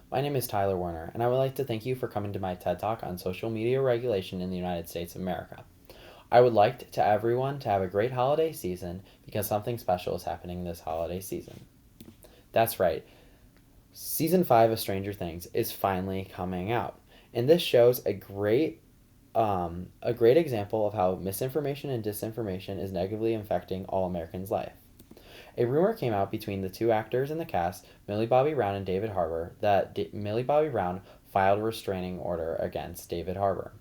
My name is Tyler Werner, and I would like to thank you for coming to my TED Talk on social media regulation in the United States of America. I would like to everyone to have a great holiday season because something special is happening this holiday season. That's right, Season 5 of Stranger Things is finally coming out, and this shows a great example of how misinformation and disinformation is negatively affecting all Americans' life. A rumor came out between the two actors in the cast, Millie Bobby Brown and David Harbour, that Millie Bobby Brown filed a restraining order against David Harbour.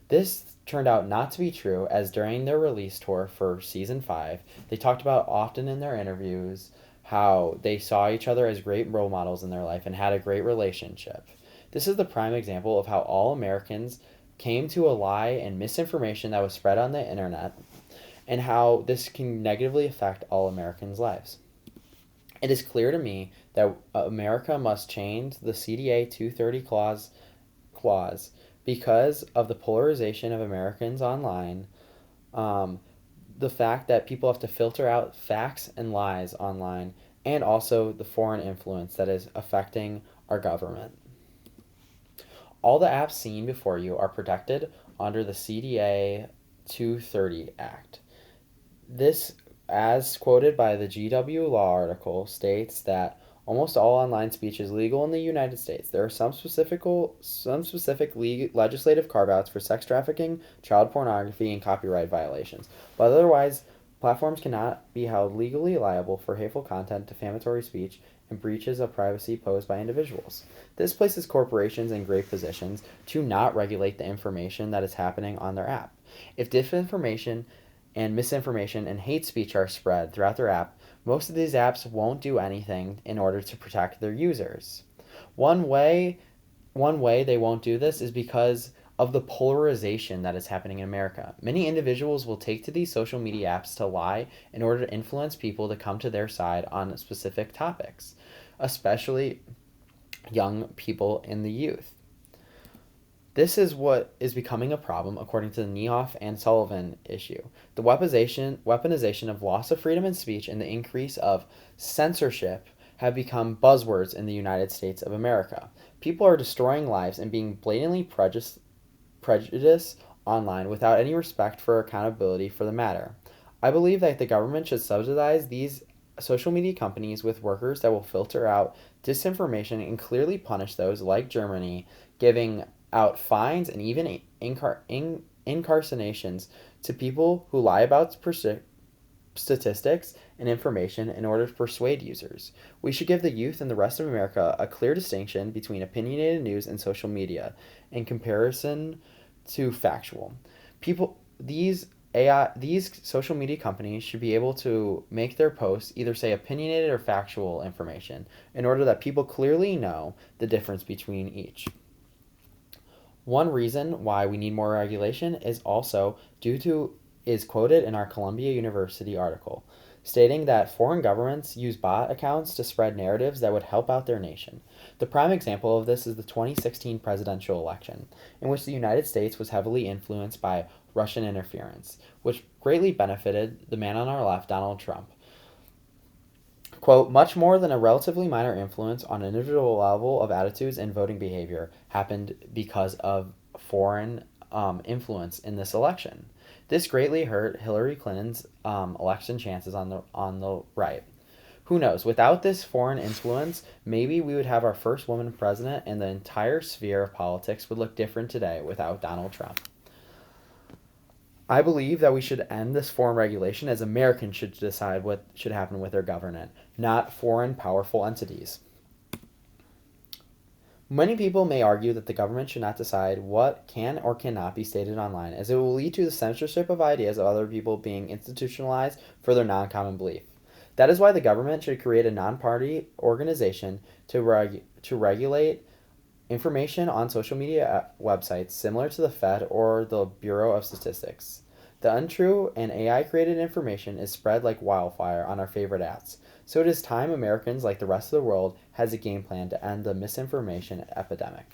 This turned out not to be true, as during their release tour for season 5, they talked about often in their interviews how they saw each other as great role models in their life and had a great relationship. This is the prime example of how all Americans came to a lie and misinformation that was spread on the internet, and how this can negatively affect all Americans' lives. It is clear to me that America must change the CDA 230 clause because of the polarization of Americans online, um, the fact that people have to filter out facts and lies online, and also the foreign influence that is affecting our government. All the apps seen before you are protected under the CDA 230 Act. This, as quoted by the GW Law article, states that almost all online speech is legal in the United States. There are some specific legislative carve-outs for sex trafficking, child pornography, and copyright violations. But otherwise, platforms cannot be held legally liable for hateful content, defamatory speech, and breaches of privacy posed by individuals. This places corporations in great positions to not regulate the information that is happening on their app. If disinformation and misinformation and hate speech are spread throughout their app, most of these apps won't do anything in order to protect their users. One way one way they won't do this is because of the polarization that is happening in America. Many individuals will take to these social media apps to lie in order to influence people to come to their side on specific topics, especially young people and the youth. This is what is becoming a problem according to the Niehoff and Sullivan issue. The weaponization of loss of freedom of speech and the increase of censorship have become buzzwords in the United States of America. People are destroying lives and being blatantly prejudiced online without any respect for accountability for the matter. I believe that the government should subsidize these social media companies with workers that will filter out disinformation and clearly punish those, like Germany, giving out fines and even incarcerations to people who lie about statistics and information in order to persuade users. We should give the youth and the rest of America a clear distinction between opinionated news and social media in comparison to factual. People these social media companies should be able to make their posts either say opinionated or factual information in order that people clearly know the difference between each. One reason why we need more regulation is quoted in our Columbia University article, stating that foreign governments use bot accounts to spread narratives that would help out their nation. The prime example of this is the 2016 presidential election, in which the United States was heavily influenced by Russian interference, which greatly benefited the man on our left, Donald Trump. Quote, much more than a relatively minor influence on an individual level of attitudes and voting behavior happened because of foreign influence in this election. This greatly hurt Hillary Clinton's election chances on the right. Who knows? Without this foreign influence, maybe we would have our first woman president, and the entire sphere of politics would look different today without Donald Trump. I believe that we should end this foreign regulation, as Americans should decide what should happen with their government, not foreign powerful entities. Many people may argue that the government should not decide what can or cannot be stated online, as it will lead to the censorship of ideas of other people being institutionalized for their non-common belief. That is why the government should create a non-party organization to regulate information on social media websites similar to the Fed or the Bureau of Statistics. The untrue and AI created information is spread like wildfire on our favorite apps. So it is time Americans, like the rest of the world, has a game plan to end the misinformation epidemic.